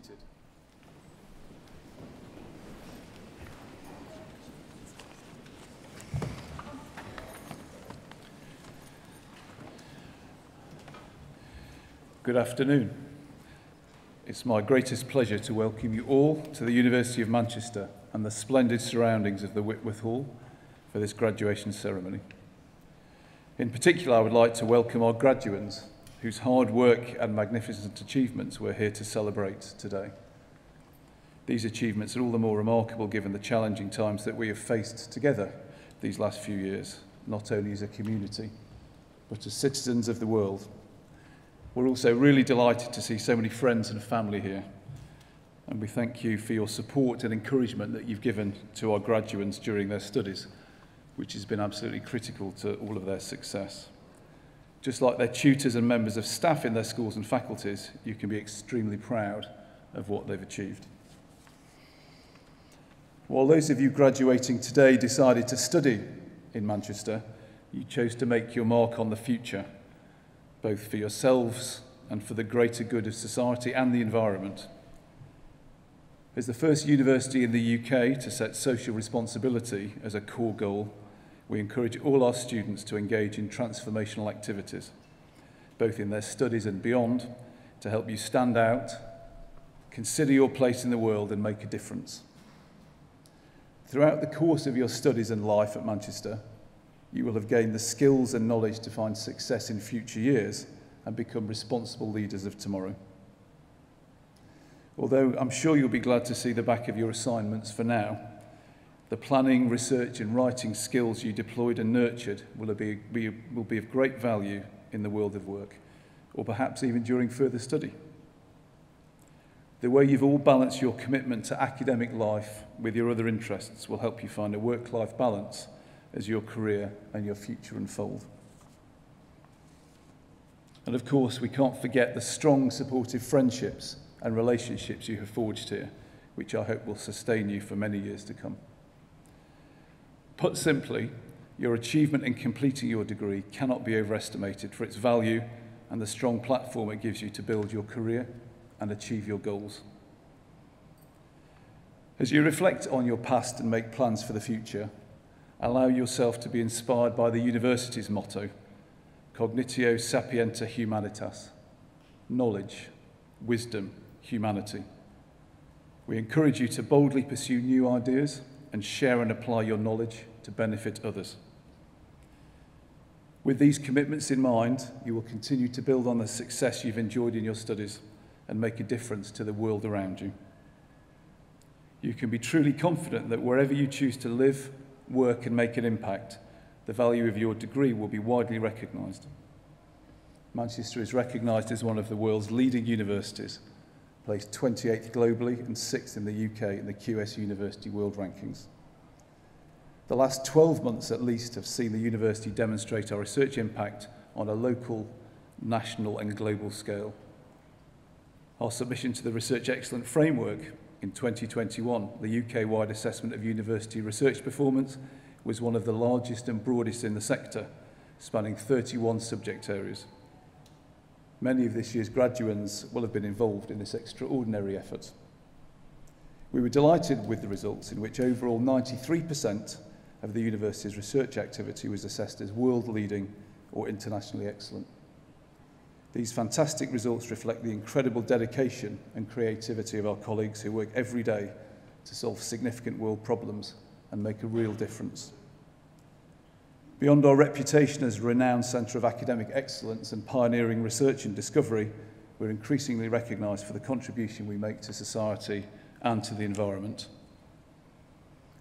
seated. Good afternoon. It's my greatest pleasure to welcome you all to the University of Manchester and the splendid surroundings of the Whitworth Hall for this graduation ceremony. In particular, I would like to welcome our graduates, whose hard work and magnificent achievements we're here to celebrate today. These achievements are all the more remarkable given the challenging times that we have faced together these last few years, not only as a community, but as citizens of the world. We're also really delighted to see so many friends and family here, and we thank you for your support and encouragement that you've given to our graduates during their studies, which has been absolutely critical to all of their success. Just like their tutors and members of staff in their schools and faculties, you can be extremely proud of what they've achieved. While those of you graduating today decided to study in Manchester, you chose to make your mark on the future, both for yourselves and for the greater good of society and the environment. As the first university in the UK to set social responsibility as a core goal, we encourage all our students to engage in transformational activities, both in their studies and beyond, to help you stand out, consider your place in the world and make a difference. Throughout the course of your studies and life at Manchester, you will have gained the skills and knowledge to find success in future years and become responsible leaders of tomorrow. Although I'm sure you'll be glad to see the back of your assignments for now, the planning, research and writing skills you deployed and nurtured will be of great value in the world of work, or perhaps even during further study. The way you've all balanced your commitment to academic life with your other interests will help you find a work-life balance as your career and your future unfold. And of course, we can't forget the strong, supportive friendships and relationships you have forged here, which I hope will sustain you for many years to come. Put simply, your achievement in completing your degree cannot be overestimated for its value and the strong platform it gives you to build your career and achieve your goals. As you reflect on your past and make plans for the future, allow yourself to be inspired by the university's motto, Cognitio Sapienta Humanitas, knowledge, wisdom, humanity. We encourage you to boldly pursue new ideas and share and apply your knowledge to benefit others. With these commitments in mind, you will continue to build on the success you've enjoyed in your studies and make a difference to the world around you. You can be truly confident that wherever you choose to live, work and make an impact, the value of your degree will be widely recognised. Manchester is recognised as one of the world's leading universities, placed 28th globally and 6th in the UK in the QS University World Rankings. The last 12 months at least have seen the university demonstrate our research impact on a local, national and global scale. Our submission to the Research Excellence Framework in 2021, the UK-wide assessment of university research performance, was one of the largest and broadest in the sector, spanning 31 subject areas. Many of this year's graduates will have been involved in this extraordinary effort. We were delighted with the results, in which overall 93% of the university's research activity was assessed as world-leading or internationally excellent. These fantastic results reflect the incredible dedication and creativity of our colleagues who work every day to solve significant world problems and make a real difference. Beyond our reputation as a renowned centre of academic excellence and pioneering research and discovery, we're increasingly recognised for the contribution we make to society and to the environment.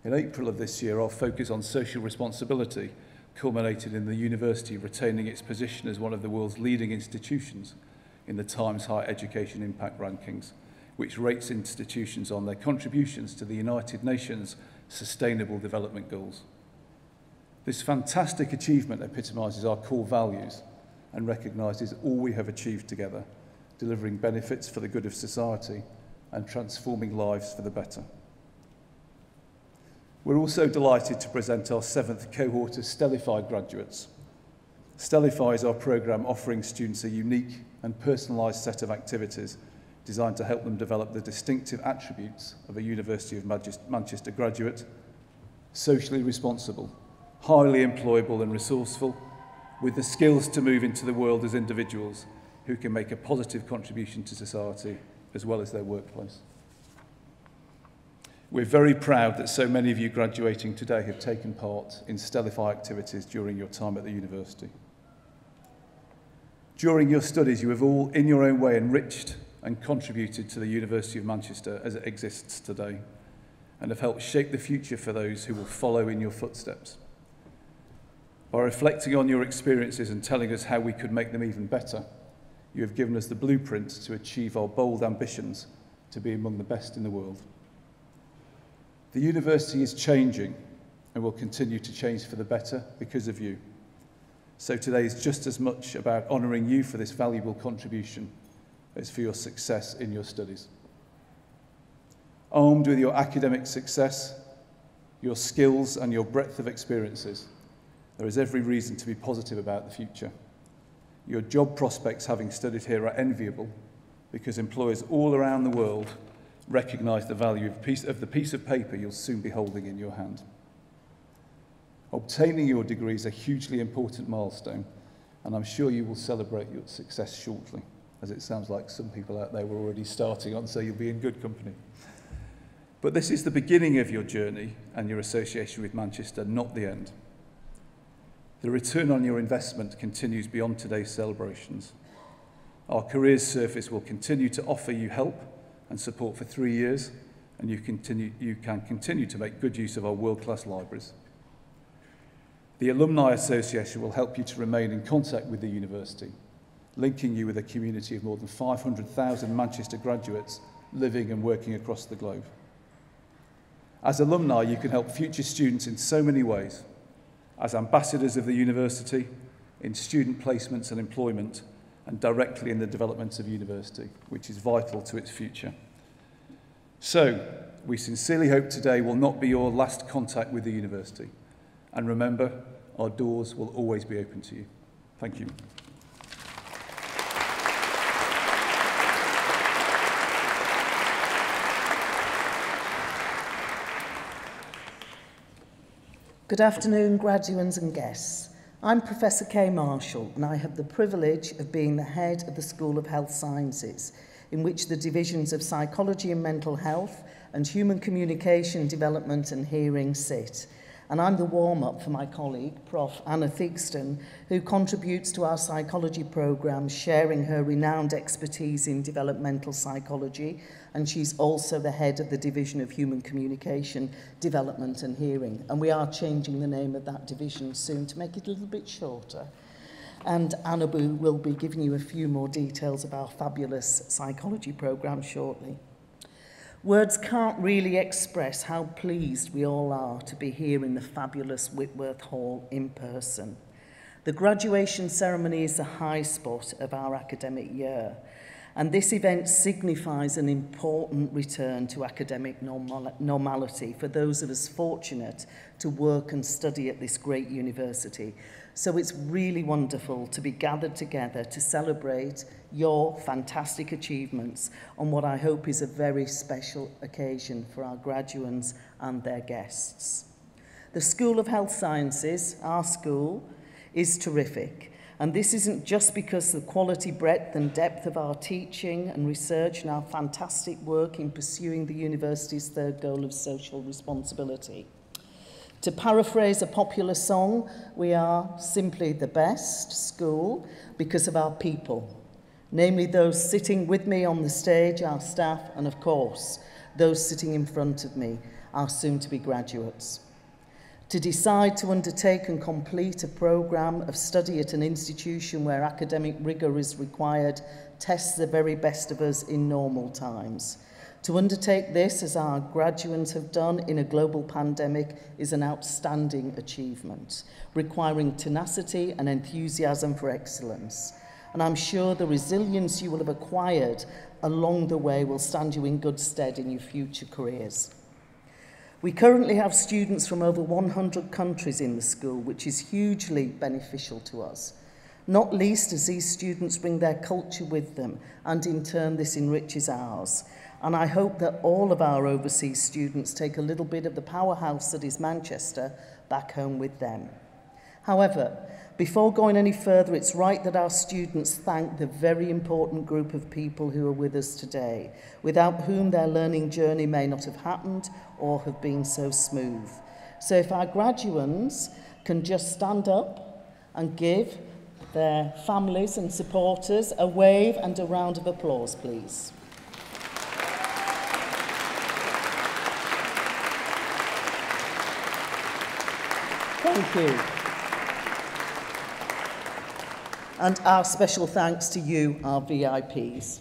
In April of this year, our focus on social responsibility culminated in the university retaining its position as one of the world's leading institutions in the Times Higher Education Impact Rankings, which rates institutions on their contributions to the United Nations Sustainable Development Goals. This fantastic achievement epitomises our core values and recognises all we have achieved together, delivering benefits for the good of society and transforming lives for the better. We're also delighted to present our 7th cohort of Stellify graduates. Stellify is our programme offering students a unique and personalised set of activities designed to help them develop the distinctive attributes of a University of Manchester graduate: socially responsible, highly employable and resourceful, with the skills to move into the world as individuals who can make a positive contribution to society as well as their workplace. We're very proud that so many of you graduating today have taken part in Stellify activities during your time at the university. During your studies, you have all, in your own way, enriched and contributed to the University of Manchester as it exists today, and have helped shape the future for those who will follow in your footsteps. By reflecting on your experiences and telling us how we could make them even better, you have given us the blueprint to achieve our bold ambitions to be among the best in the world. The university is changing and will continue to change for the better because of you. So today is just as much about honouring you for this valuable contribution as for your success in your studies. Armed with your academic success, your skills and your breadth of experiences, there is every reason to be positive about the future. Your job prospects, having studied here, are enviable because employers all around the world recognise the value of the piece of paper you'll soon be holding in your hand. Obtaining your degree is a hugely important milestone, and I'm sure you will celebrate your success shortly, as it sounds like some people out there were already starting on, so you'll be in good company. But this is the beginning of your journey and your association with Manchester, not the end. The return on your investment continues beyond today's celebrations. Our careers service will continue to offer you help and support for 3 years, and you can continue to make good use of our world-class libraries. The Alumni Association will help you to remain in contact with the university, linking you with a community of more than 500,000 Manchester graduates living and working across the globe. As alumni, you can help future students in so many ways: as ambassadors of the university, in student placements and employment, and directly in the development of university, which is vital to its future. So, we sincerely hope today will not be your last contact with the university. And remember, our doors will always be open to you. Thank you. Good afternoon, graduates and guests. I'm Professor Kay Marshall, and I have the privilege of being the head of the School of Health Sciences, in which the divisions of Psychology and Mental Health and Human Communication, Development and Hearing sit. And I'm the warm-up for my colleague, Prof. Anna Theakston, who contributes to our psychology programme, sharing her renowned expertise in developmental psychology, and she's also the head of the Division of Human Communication, Development and Hearing. And we are changing the name of that division soon to make it a little bit shorter. And Anna will be giving you a few more details of our fabulous psychology programme shortly. Words can't really express how pleased we all are to be here in the fabulous Whitworth Hall in person. The graduation ceremony is the high spot of our academic year, and this event signifies an important return to academic normality for those of us fortunate to work and study at this great university. So it's really wonderful to be gathered together to celebrate your fantastic achievements on what I hope is a very special occasion for our graduates and their guests. The School of Health Sciences, our school, is terrific. And this isn't just because the quality, breadth and depth of our teaching and research and our fantastic work in pursuing the university's third goal of social responsibility. To paraphrase a popular song, we are simply the best school because of our people, namely those sitting with me on the stage, our staff, and of course, those sitting in front of me, our soon-to-be graduates. To decide to undertake and complete a programme of study at an institution where academic rigour is required tests the very best of us in normal times. To undertake this, as our graduates have done in a global pandemic, is an outstanding achievement, requiring tenacity and enthusiasm for excellence. And I'm sure the resilience you will have acquired along the way will stand you in good stead in your future careers. We currently have students from over 100 countries in the school, which is hugely beneficial to us. not least as these students bring their culture with them, and in turn this enriches ours. And I hope that all of our overseas students take a little bit of the powerhouse that is Manchester back home with them. However, before going any further, it's right that our students thank the very important group of people who are with us today, without whom their learning journey may not have happened or have been so smooth. So if our graduates can just stand up and give their families and supporters a wave and a round of applause, please. Thank you. And our special thanks to you, our VIPs.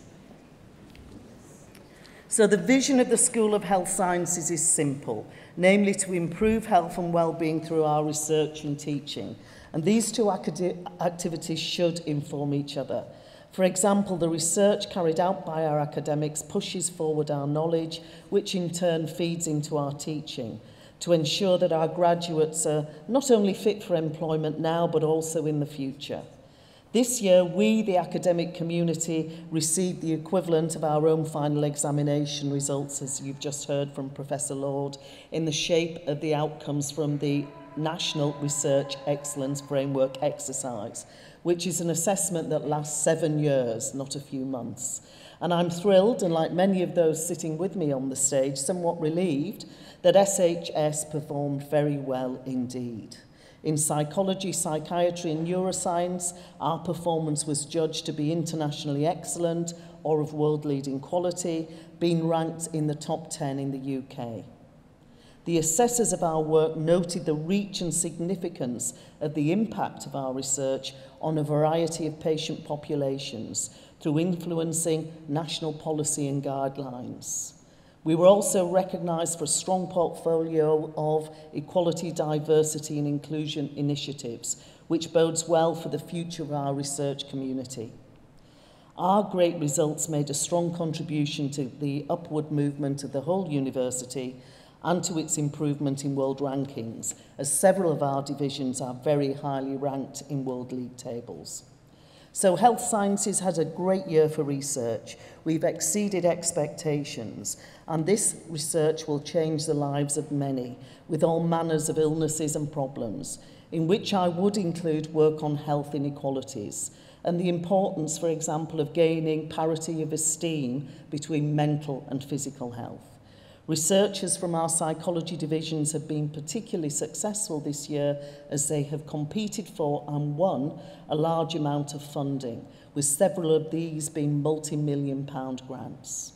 So the vision of the School of Health Sciences is simple, namely to improve health and well-being through our research and teaching. And these two activities should inform each other. For example, the research carried out by our academics pushes forward our knowledge, which in turn feeds into our teaching, to ensure that our graduates are not only fit for employment now, but also in the future. This year, we, the academic community, received the equivalent of our own final examination results, as you've just heard from Professor Lord, in the shape of the outcomes from the National Research Excellence Framework exercise, which is an assessment that lasts 7 years, not a few months. And I'm thrilled, and like many of those sitting with me on the stage, somewhat relieved, that SHS performed very well indeed. In psychology, psychiatry and neuroscience, our performance was judged to be internationally excellent or of world-leading quality, being ranked in the top 10 in the UK. The assessors of our work noted the reach and significance of the impact of our research on a variety of patient populations through influencing national policy and guidelines. We were also recognised for a strong portfolio of equality, diversity and inclusion initiatives, which bodes well for the future of our research community. Our great results made a strong contribution to the upward movement of the whole university and to its improvement in world rankings, as several of our divisions are very highly ranked in world league tables. So health sciences had a great year for research. We've exceeded expectations, and this research will change the lives of many with all manners of illnesses and problems, in which I would include work on health inequalities and the importance, for example, of gaining parity of esteem between mental and physical health. Researchers from our psychology divisions have been particularly successful this year as they have competed for and won a large amount of funding, with several of these being multi-million-pound grants.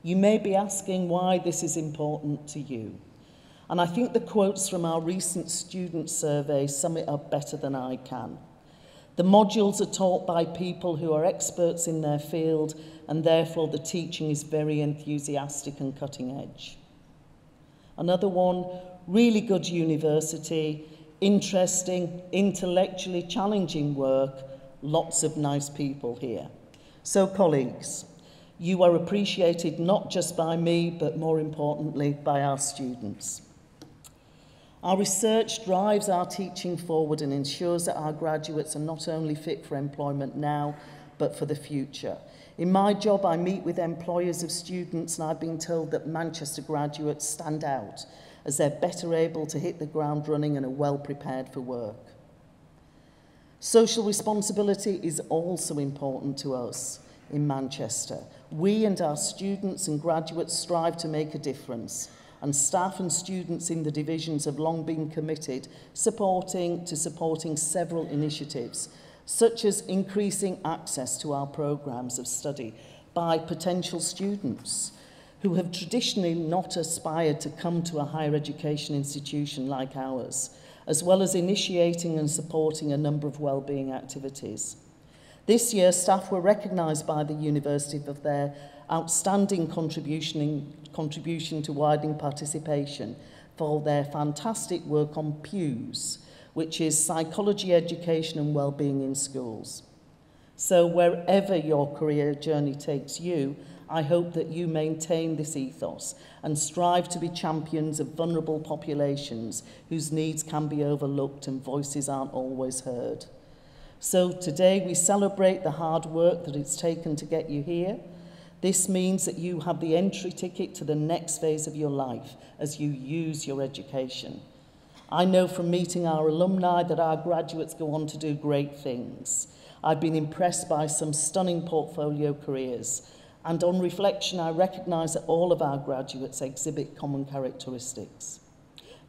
You may be asking why this is important to you. And I think the quotes from our recent student survey sum it up better than I can. The modules are taught by people who are experts in their field, and therefore the teaching is very enthusiastic and cutting edge. Another one, really good university, interesting, intellectually challenging work, lots of nice people here. So colleagues, you are appreciated not just by me, but more importantly by our students. Our research drives our teaching forward and ensures that our graduates are not only fit for employment now, but for the future. In my job, I meet with employers of students, and I've been told that Manchester graduates stand out as they're better able to hit the ground running and are well prepared for work. Social responsibility is also important to us in Manchester. We and our students and graduates strive to make a difference, and staff and students in the divisions have long been committed supporting several initiatives, such as increasing access to our programmes of study by potential students who have traditionally not aspired to come to a higher education institution like ours, as well as initiating and supporting a number of wellbeing activities. This year, staff were recognised by the university for their outstanding contribution to widening participation for their fantastic work on PEWS, which is psychology, education and wellbeing in schools. So wherever your career journey takes you, I hope that you maintain this ethos and strive to be champions of vulnerable populations whose needs can be overlooked and voices aren't always heard. So today we celebrate the hard work that it's taken to get you here. This means that you have the entry ticket to the next phase of your life as you use your education. I know from meeting our alumni that our graduates go on to do great things. I've been impressed by some stunning portfolio careers, and on reflection, I recognise that all of our graduates exhibit common characteristics.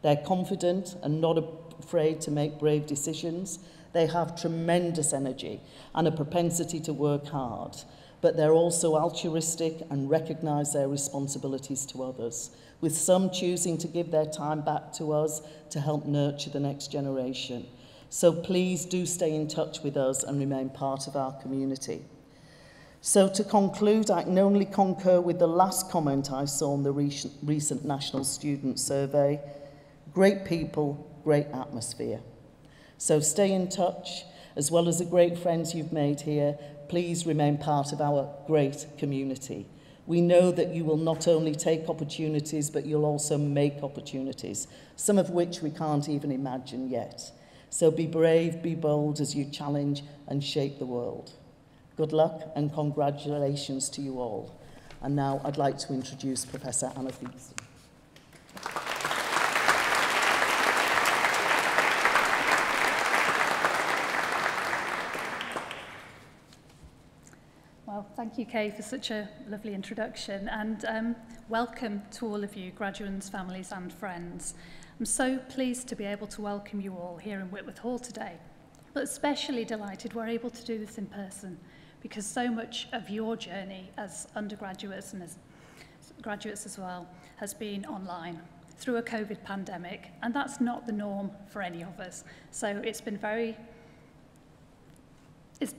They're confident and not afraid to make brave decisions. They have tremendous energy and a propensity to work hard, but they're also altruistic and recognise their responsibilities to others, with some choosing to give their time back to us to help nurture the next generation. So please do stay in touch with us and remain part of our community. So to conclude, I can only concur with the last comment I saw in the recent National Student Survey. Great people, great atmosphere. So stay in touch, as well as the great friends you've made here. Please remain part of our great community. We know that you will not only take opportunities, but you'll also make opportunities, some of which we can't even imagine yet. So be brave, be bold as you challenge and shape the world. Good luck and congratulations to you all. And now I'd like to introduce Professor Anna Theakston. Well, thank you, Kay, for such a lovely introduction, and welcome to all of you, graduates, families and friends. I'm so pleased to be able to welcome you all here in Whitworth Hall today, but especially delighted we're able to do this in person, because so much of your journey as undergraduates and as graduates as well has been online through a COVID pandemic, and that's not the norm for any of us. So it's been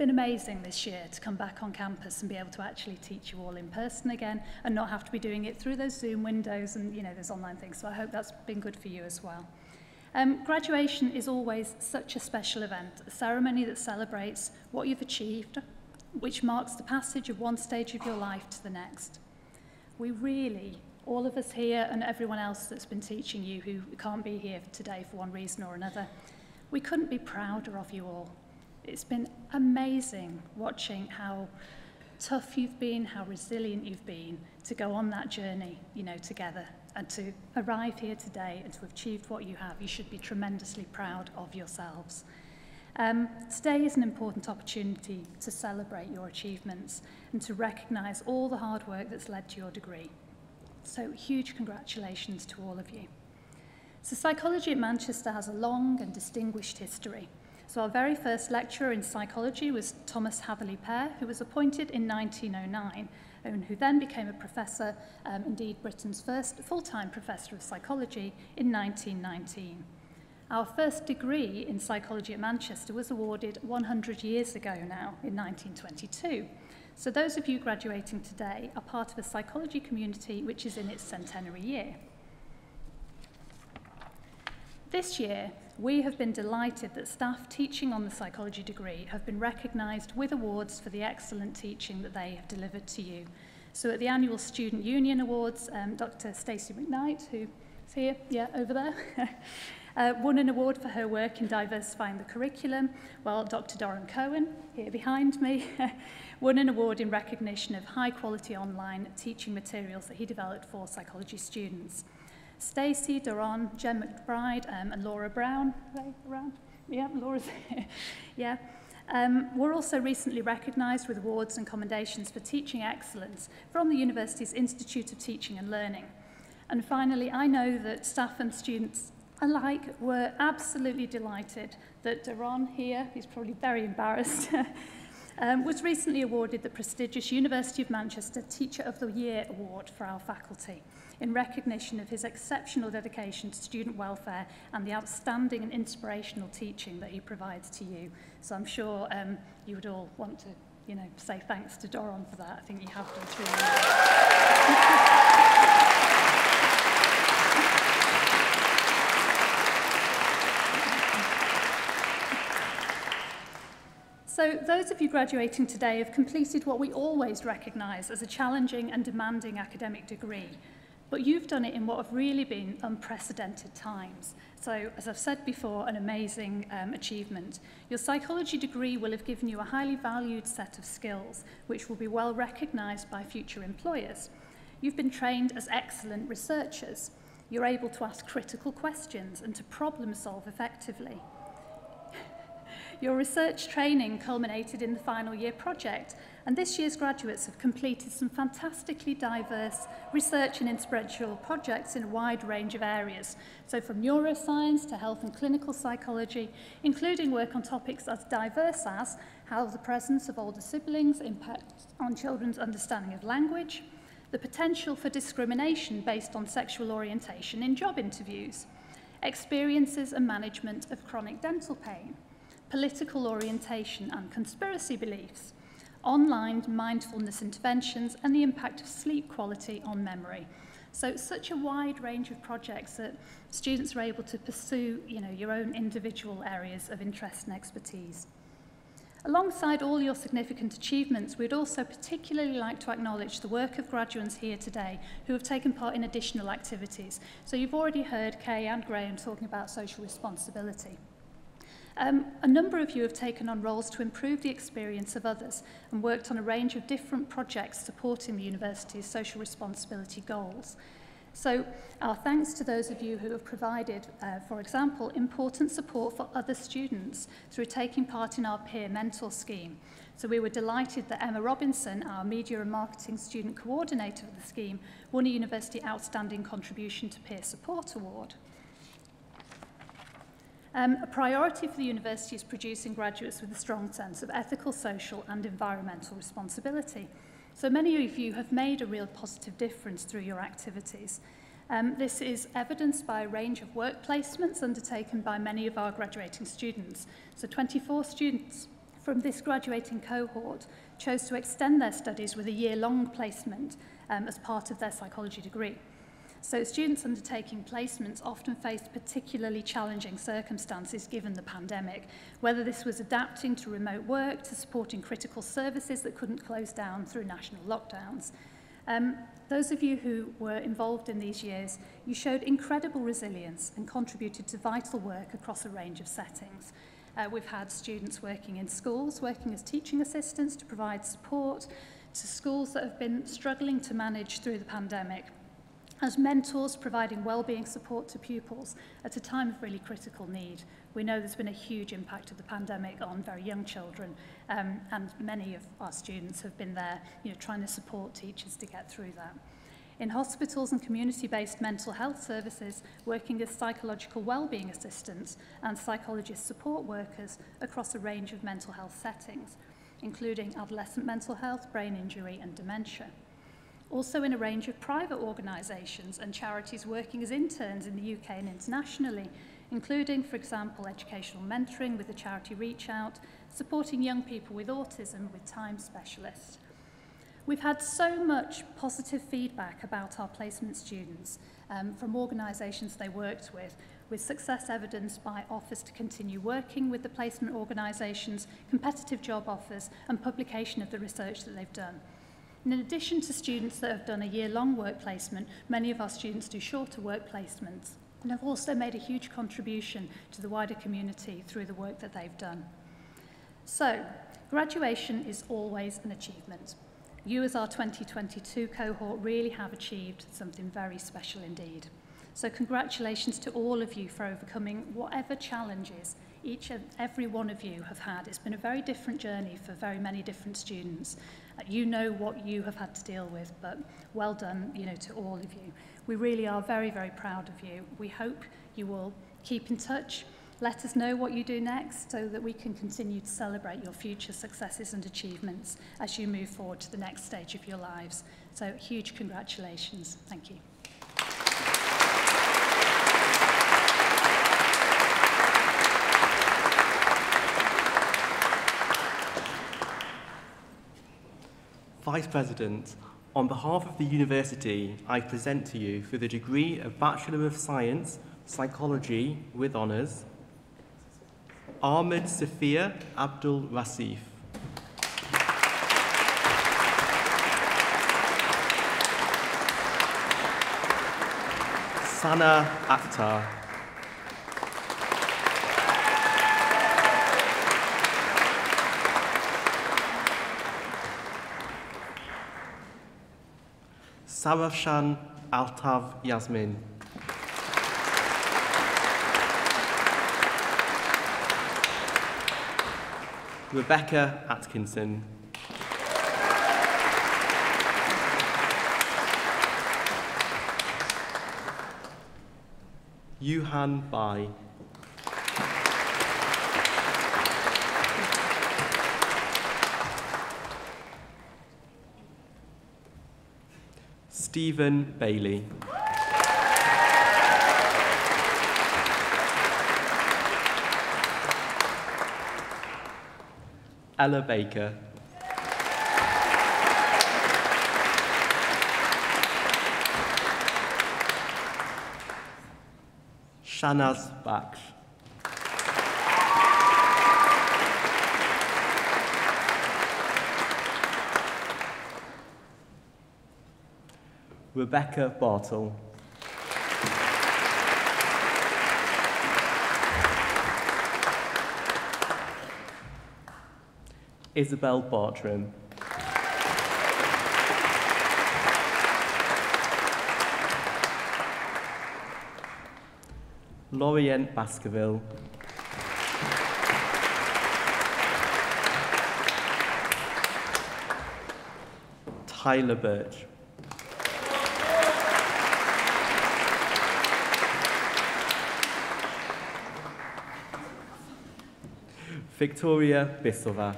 amazing this year to come back on campus and be able to actually teach you all in person again and not have to be doing it through those Zoom windows and, you know, those online things. So I hope that's been good for you as well. Graduation is always such a special event, a ceremony that celebrates what you've achieved, which marks the passage of one stage of your life to the next. We really, all of us here and everyone else that's been teaching you who can't be here today for one reason or another, we couldn't be prouder of you all. It's been amazing watching how tough you've been, how resilient you've been to go on that journey, you know, together, and to arrive here today and to have achieved what you have. You should be tremendously proud of yourselves. Today is an important opportunity to celebrate your achievements and to recognise all the hard work that's led to your degree. So huge congratulations to all of you. So psychology at Manchester has a long and distinguished history. So our very first lecturer in psychology was Thomas Hatherley Pear, who was appointed in 1909 and who then became a professor, indeed Britain's first full-time professor of psychology in 1919. Our first degree in psychology at Manchester was awarded 100 years ago now, in 1922. So those of you graduating today are part of a psychology community which is in its centenary year. This year, we have been delighted that staff teaching on the psychology degree have been recognised with awards for the excellent teaching that they have delivered to you. So at the annual Student Union Awards, Dr. Stacey McKnight, who is here, yeah, over there, won an award for her work in diversifying the curriculum, while Dr. Doran Cohen, here behind me, won an award in recognition of high-quality online teaching materials that he developed for psychology students. Stacey, Doran, Jen McBride and Laura Brown, are they around? Yeah, Laura's here. Yeah. Were also recently recognised with awards and commendations for teaching excellence from the university's Institute of Teaching and Learning. And finally, I know that staff and students alike were absolutely delighted that Doran here, who's probably very embarrassed, was recently awarded the prestigious University of Manchester Teacher of the Year Award for our faculty, in recognition of his exceptional dedication to student welfare and the outstanding and inspirational teaching that he provides to you. So I'm sure you would all want to, you know, say thanks to Doran for that. I think you have done So those of you graduating today have completed what we always recognise as a challenging and demanding academic degree. But you've done it in what have really been unprecedented times. So, as I've said before, an amazing achievement. Your psychology degree will have given you a highly valued set of skills, which will be well recognised by future employers. You've been trained as excellent researchers. You're able to ask critical questions and to problem solve effectively. Your research training culminated in the final year project, and this year's graduates have completed some fantastically diverse research and inspirational projects in a wide range of areas. So from neuroscience to health and clinical psychology, including work on topics as diverse as how the presence of older siblings impacts on children's understanding of language, the potential for discrimination based on sexual orientation in job interviews, experiences and management of chronic dental pain, political orientation and conspiracy beliefs, online mindfulness interventions, and the impact of sleep quality on memory. So it's such a wide range of projects that students are able to pursue, your own individual areas of interest and expertise. Alongside all your significant achievements, we'd also particularly like to acknowledge the work of graduates here today who have taken part in additional activities. So you've already heard Kay and Graham talking about social responsibility. A number of you have taken on roles to improve the experience of others and worked on a range of different projects supporting the university's social responsibility goals. So our thanks to those of you who have provided, for example, important support for other students through taking part in our peer mentor scheme. So we were delighted that Emma Robinson, our media and marketing student coordinator of the scheme, won a University Outstanding Contribution to Peer Support Award. A priority for the university is producing graduates with a strong sense of ethical, social and environmental responsibility. So many of you have made a real positive difference through your activities. This is evidenced by a range of work placements undertaken by many of our graduating students. So 24 students from this graduating cohort chose to extend their studies with a year-long placement as part of their psychology degree. So students undertaking placements often faced particularly challenging circumstances given the pandemic, whether this was adapting to remote work, to supporting critical services that couldn't close down through national lockdowns. Those of you who were involved in these years, you showed incredible resilience and contributed to vital work across a range of settings. We've had students working in schools, working as teaching assistants to provide support to schools that have been struggling to manage through the pandemic, as mentors providing wellbeing support to pupils at a time of really critical need. We know there's been a huge impact of the pandemic on very young children, and many of our students have been there, trying to support teachers to get through that. In hospitals and community-based mental health services, working as psychological wellbeing assistants and psychologist support workers across a range of mental health settings, including adolescent mental health, brain injury and dementia. Also in a range of private organisations and charities working as interns in the UK and internationally, including, for example, educational mentoring with the charity Reach Out, supporting young people with autism with time specialists. We've had so much positive feedback about our placement students from organisations they worked with success evidenced by offers to continue working with the placement organisations, competitive job offers and publication of the research that they've done. In addition to students that have done a year-long work placement, many of our students do shorter work placements and have also made a huge contribution to the wider community through the work that they've done. So, graduation is always an achievement. You as our 2022 cohort really have achieved something very special indeed. So congratulations to all of you for overcoming whatever challenges each and every one of you have had. It's been a very different journey for very many different students. You know what you have had to deal with, but well done, to all of you. We really are very, very proud of you. We hope you will keep in touch. Let us know what you do next so that we can continue to celebrate your future successes and achievements as you move forward to the next stage of your lives. So huge congratulations. Thank you. Vice President, on behalf of the university, I present to you for the degree of Bachelor of Science, Psychology with Honours, Ahmed Safia Abdul Rasif. Sana Akhtar. Sarafshan Altav Yasmin. Rebecca Atkinson. Yuhan Bai. Stephen Bailey. Ella Baker. Shanaz Baksh. Rebecca Bartle. Isabel Bartram. Lorient Baskerville. Tyler Birch. Victoria Bissova.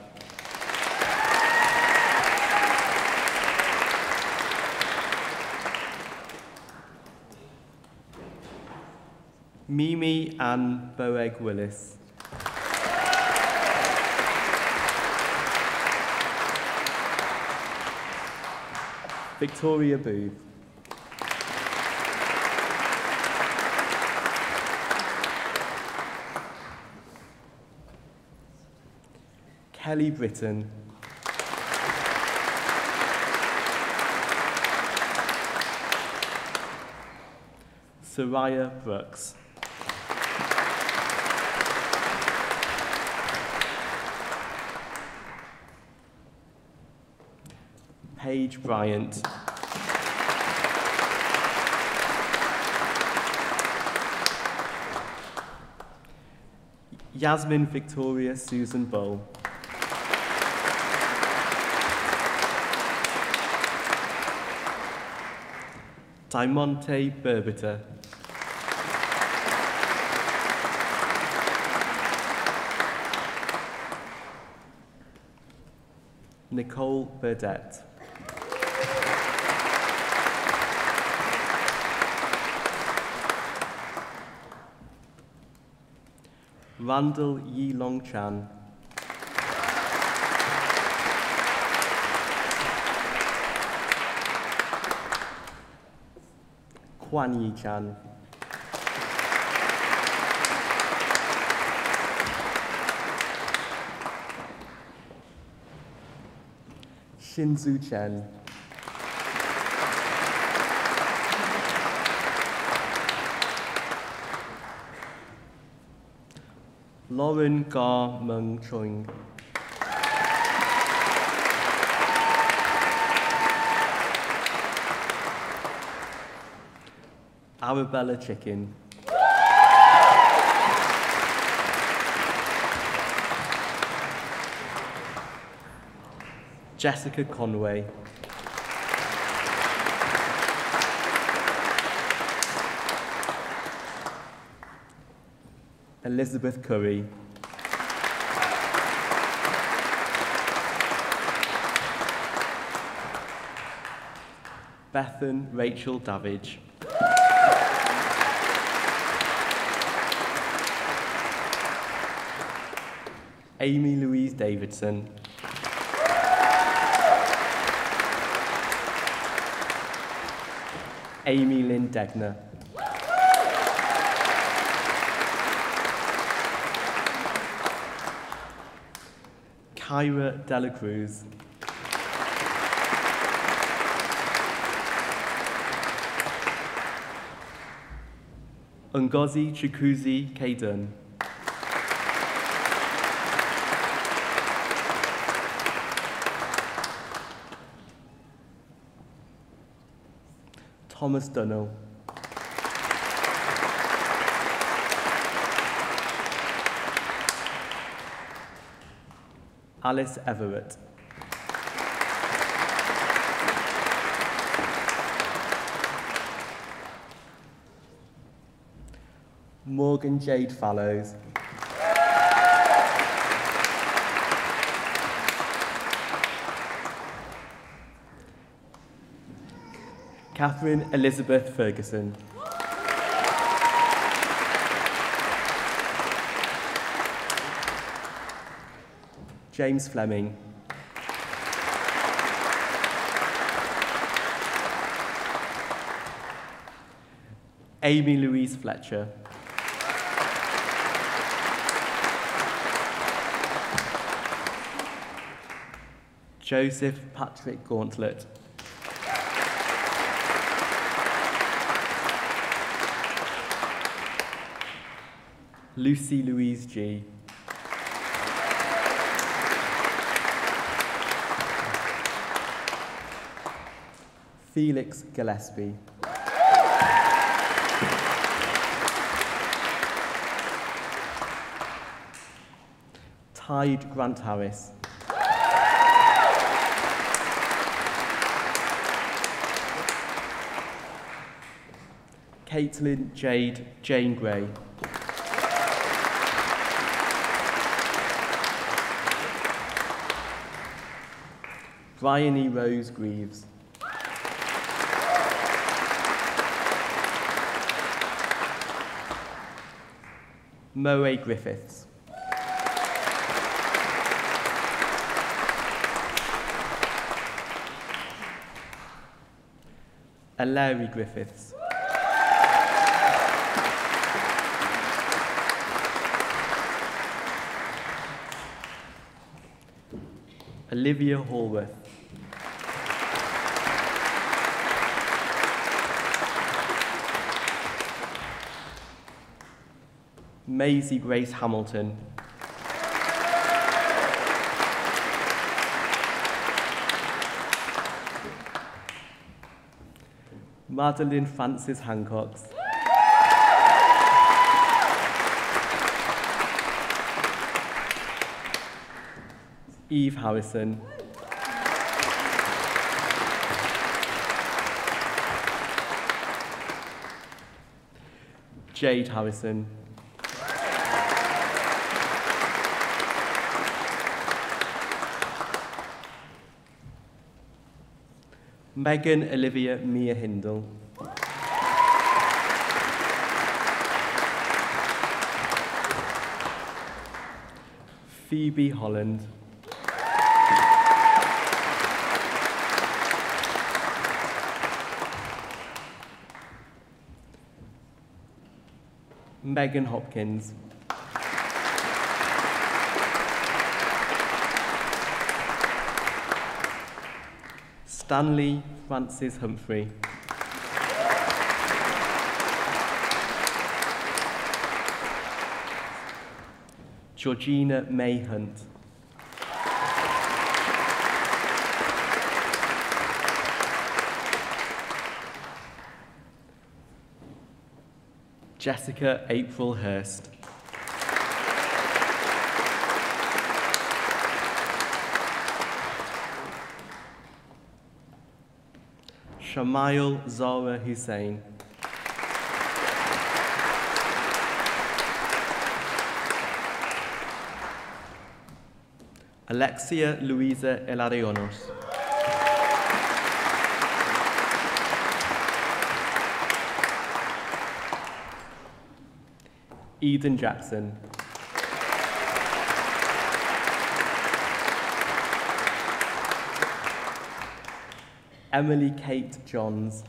Mimi Ann Boeg Willis. Victoria Booth. Kelly Britton. Soraya Brooks. Paige Bryant. Yasmin Victoria Susan Bull. Dimonte Berbiter. Nicole Burdett. Randall Yi Long Chan. Kwan Yi Chan. Shinzu Chen. Lauren Gar Meng Chung. Arabella Chicken. Jessica Conway. Elizabeth Curry. Bethan Rachel Davidge. Amy Louise Davidson. Amy Lynn Degner. Kyra Dela Cruz. Ngozi Chukwuzi Kaden. Thomas Dunnell. Alice Everett. Morgan Jade Fallows. Catherine Elizabeth Ferguson. James Fleming. Amy Louise Fletcher. Joseph Patrick Gauntlet. Lucy Louise G. Felix Gillespie. Tide Grant Harris. Caitlin Jade Jane Gray. Bryony Rose Greaves. Moe Griffiths. Larry Griffiths. Olivia Hallworth. Maisie Grace Hamilton. Madeline Frances Hancock. Eve Harrison. Jade Harrison. Megan Olivia Mia Hindle. Phoebe Holland. Megan Hopkins. Stanley Francis Humphrey. Georgina May Hunt. Jessica April Hurst. Shamail Zara Hussain. Alexia Luisa Elarionos. Eden Jackson. Emily Kate Johns.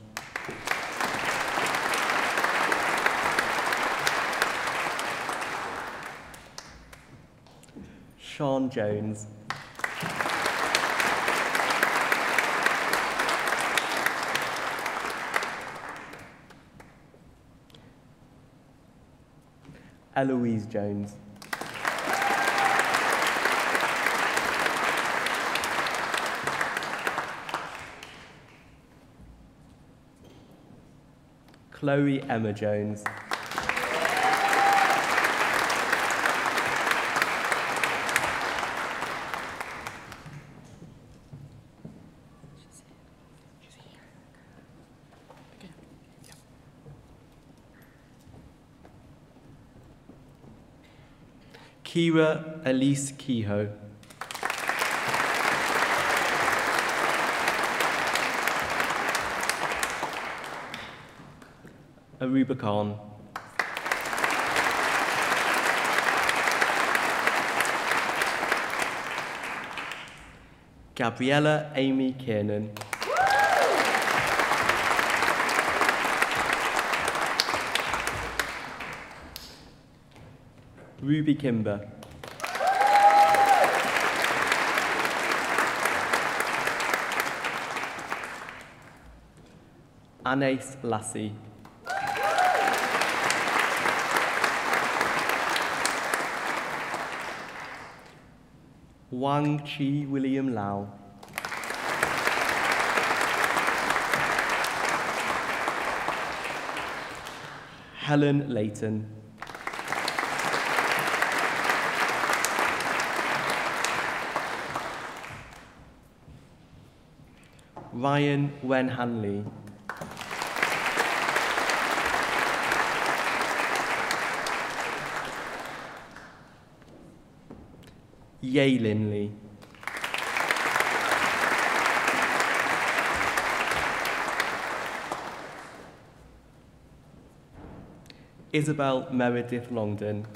Sean Jones. Eloise Jones. Chloe Emma Jones. Kira Elise Kehoe. Aruba Khan. Gabriella Amy Kiernan. Ruby Kimber. Anais Lassie. Wang Chi William Lau. Helen Layton. Ryan Wen Hanley. Yay Linley. Isabel Meredith Longdon.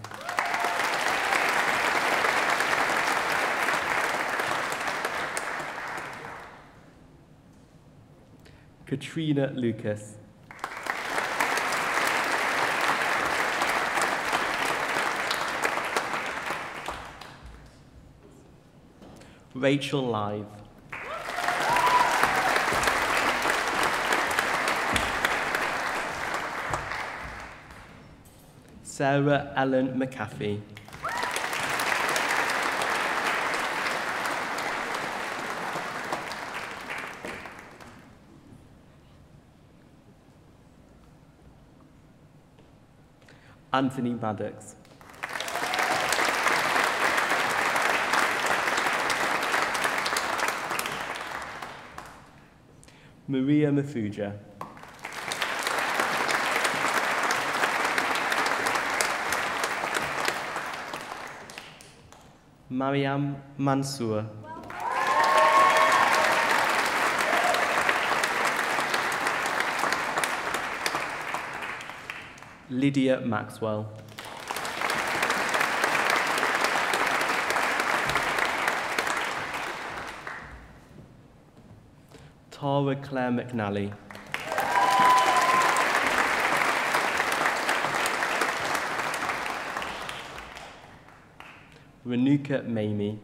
Katrina Lucas. Rachel Live. Sarah Ellen McAfee. Anthony Maddox. Maria Mafuja. Mariam Mansour. Lydia Maxwell. Tara Claire McNally. Renuka Mamie.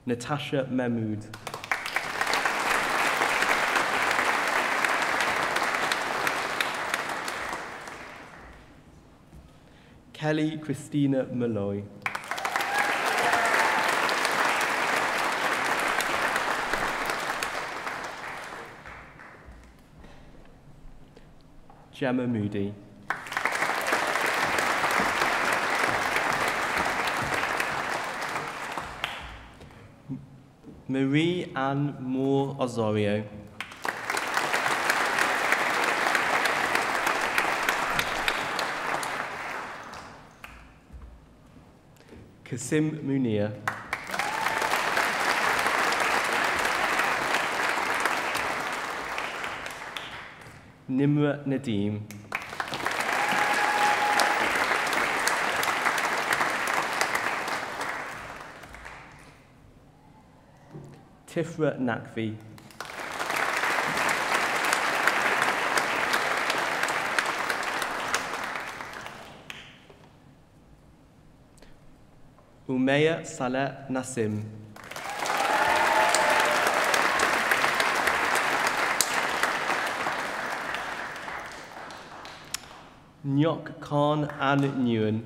Natasha Mahmood. Kelly Christina Malloy. Gemma Moody. Marie Ann Moore Osorio. Kasim Munir. Nimra Nadeem. Tifra Nakvi. Umeya Saleh Nassim. Nyok Khan An Nguyen.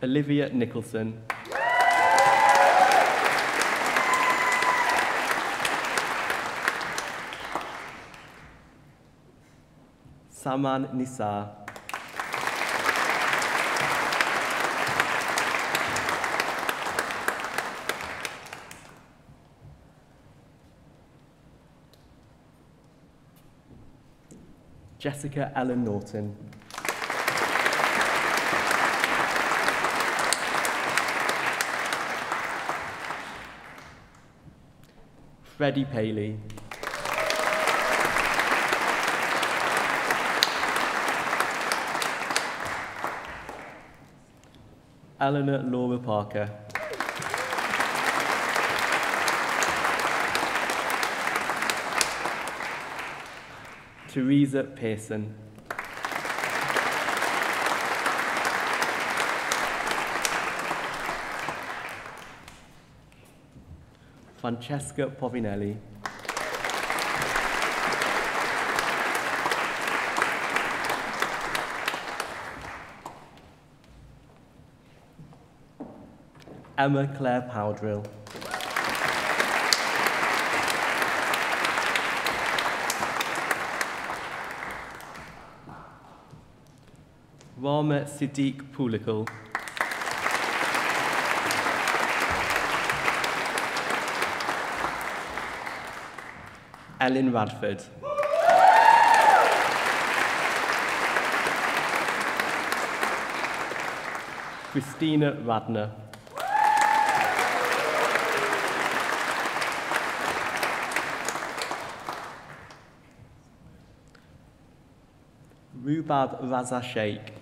Olivia Nicholson. Saman Nisar. Jessica Ellen Norton. Freddie Paley. Eleanor Laura Parker. Teresa Pearson. Francesca Povinelli. Emma Claire Powdrill. Rama Siddiq Poulikal. Ellen Radford. Christina Radner. Rubab Raza Sheikh.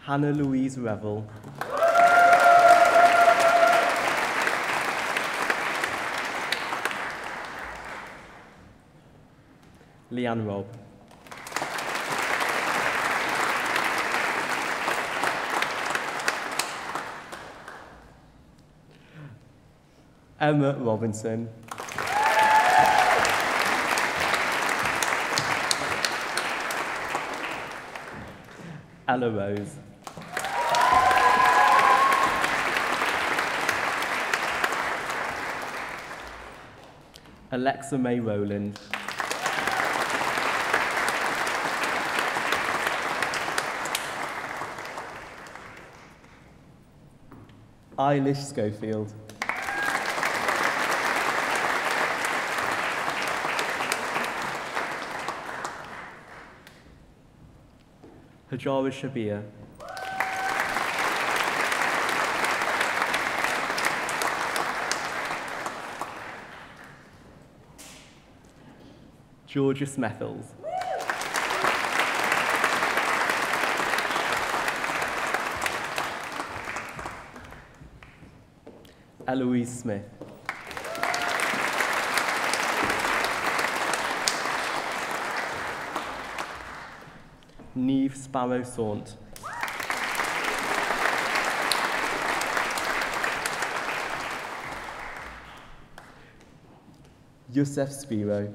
Hannah Louise Revel. Leanne Robb. Emma Robinson. Ella Rose. Alexa May Rowland. Eilish Schofield. Hajara Shabir. Georgia Smethels. Eloise Smith. Neve Sparrow Saunt. Yusef Spiro.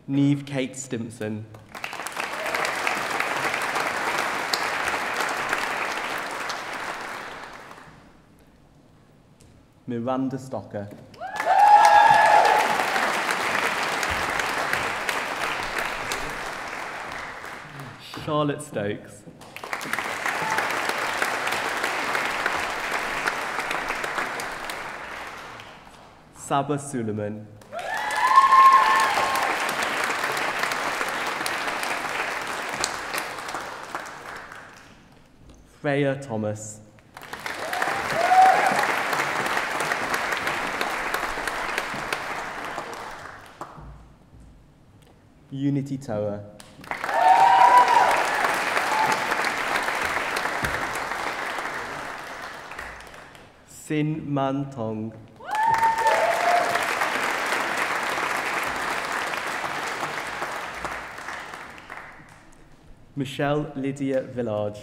Neve Kate Stimpson. Miranda Stocker. Charlotte Stokes. Saba Suleiman. Freya Thomas. Unity Tower. Sin Man Tong. Michelle Lydia Village.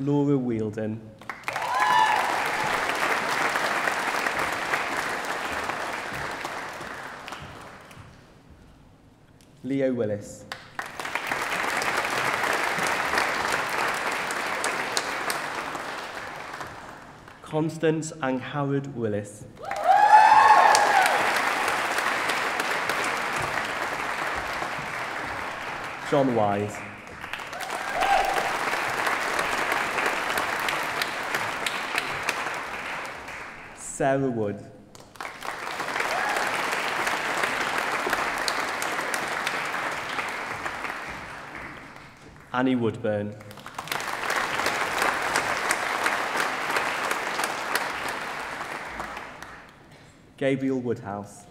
Laura Wheeldon. Leo Willis. Constance and Howard Willis. John Wise. Sarah Wood. Annie Woodburn. Gabriel Woodhouse.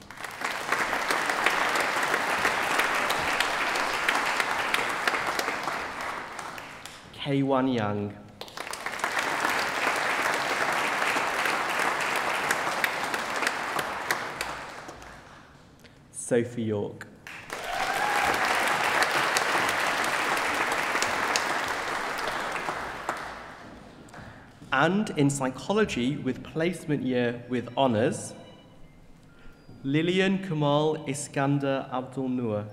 Kei-Wan Yang. Sophie York. And in psychology with placement year with honours, Lillian Kamal Iskander Abdul Noor.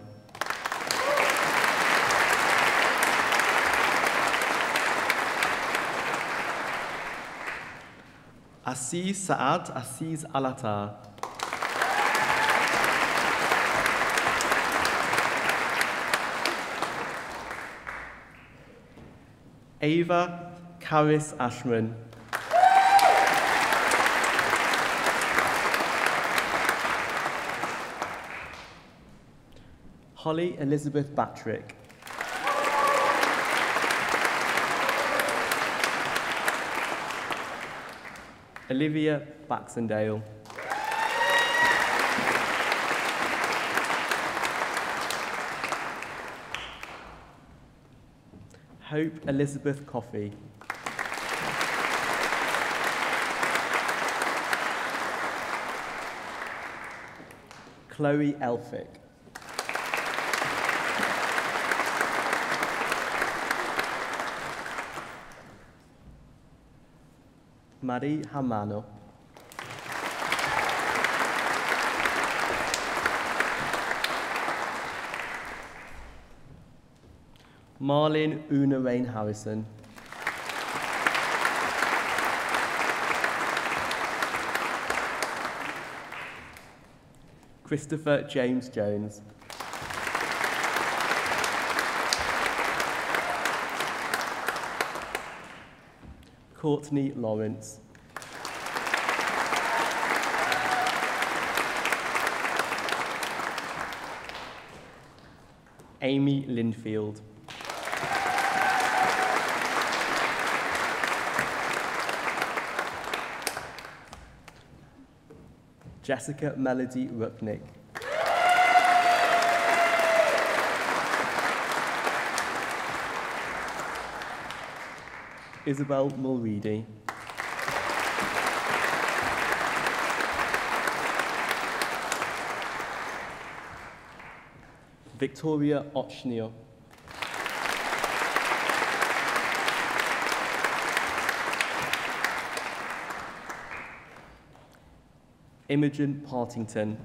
Aziz Saad Aziz Alatar. Ava Karis Ashman. Holly Elizabeth Batrick. Olivia Baxendale. Hope Elizabeth Coffey. Chloe Elphick. Marie Hamano. Marlene Una Rain Harrison. Christopher James Jones. Courtney Lawrence. Amy Linfield. Jessica Melody Rupnick. Isabel Mulready. Victoria Ochnier. Imogen Partington.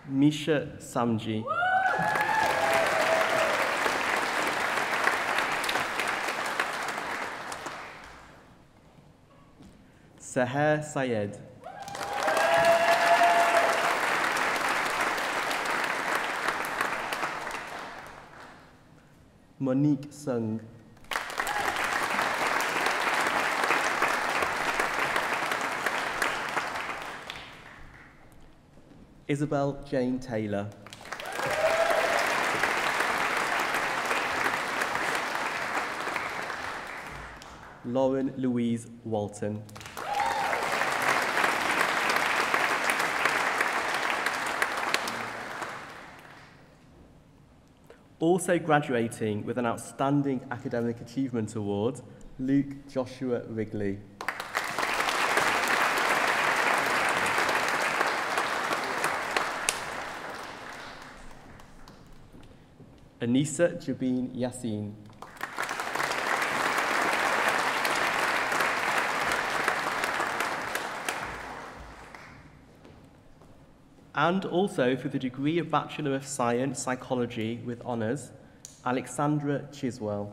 Misha Samji. Seher Sayed. Monique Sung. Isabel Jane Taylor. Lauren Louise Walton. Also graduating with an Outstanding Academic Achievement Award, Luke Joshua Wrigley. Anissa Jabin Yassin. And also for the degree of Bachelor of Science, Psychology with honours, Alexandra Chiswell.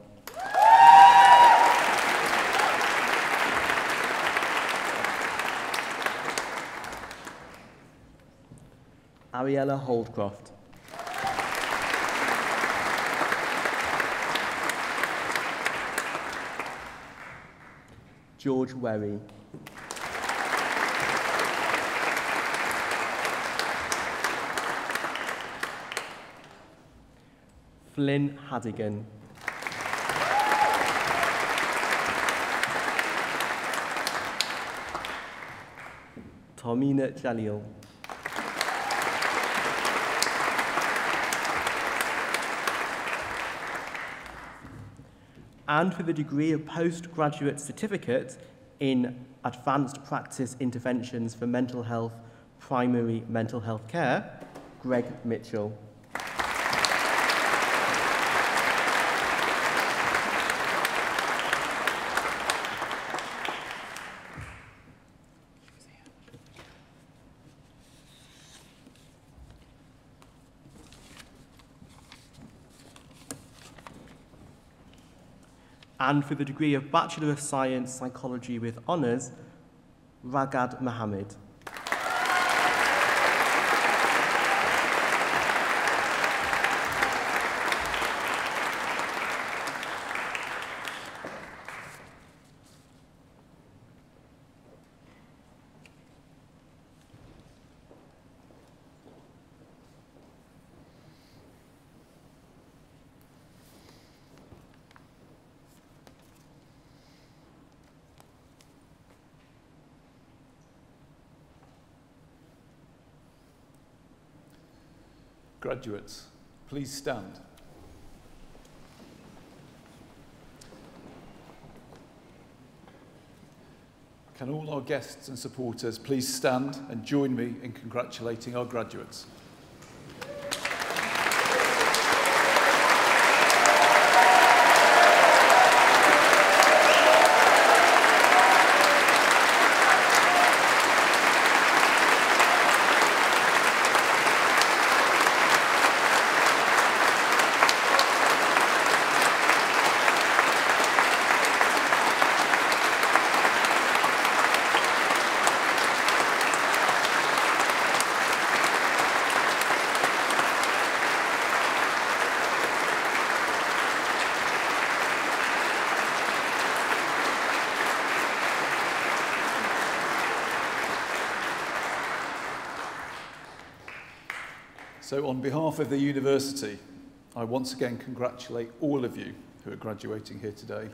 Ariella Holdcroft. George Werry. Flynn Hadigan. Tomina Jalil. And for the degree of postgraduate certificate in Advanced Practice Interventions for Mental Health, Primary Mental Health Care, Greg Mitchell. And for the degree of Bachelor of Science, Psychology with honours, Ragad Mohammed. Graduates, please stand. Can all our guests and supporters please stand and join me in congratulating our graduates. So on behalf of the university, I once again congratulate all of you who are graduating here today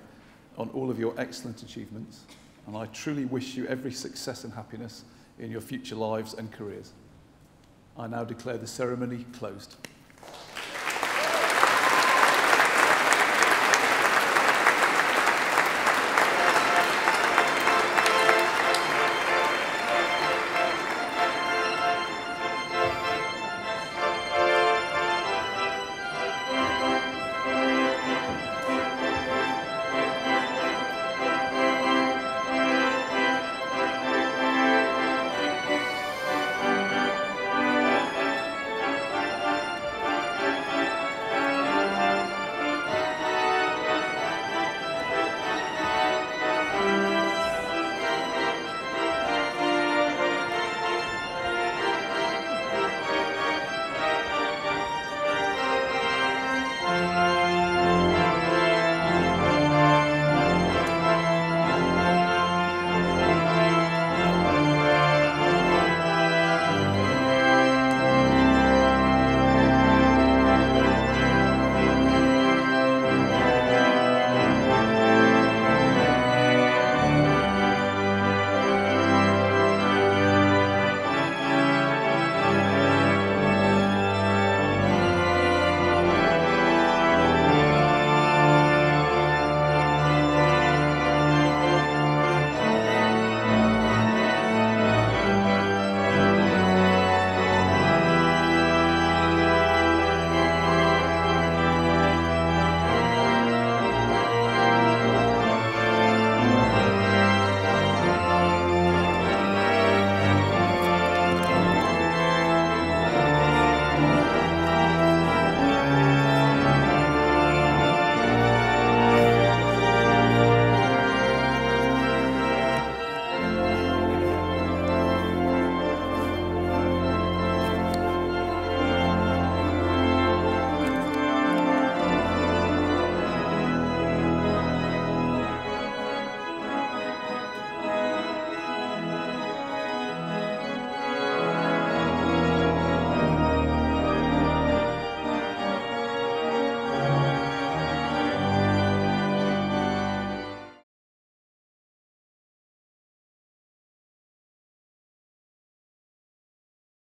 on all of your excellent achievements, and I truly wish you every success and happiness in your future lives and careers. I now declare the ceremony closed.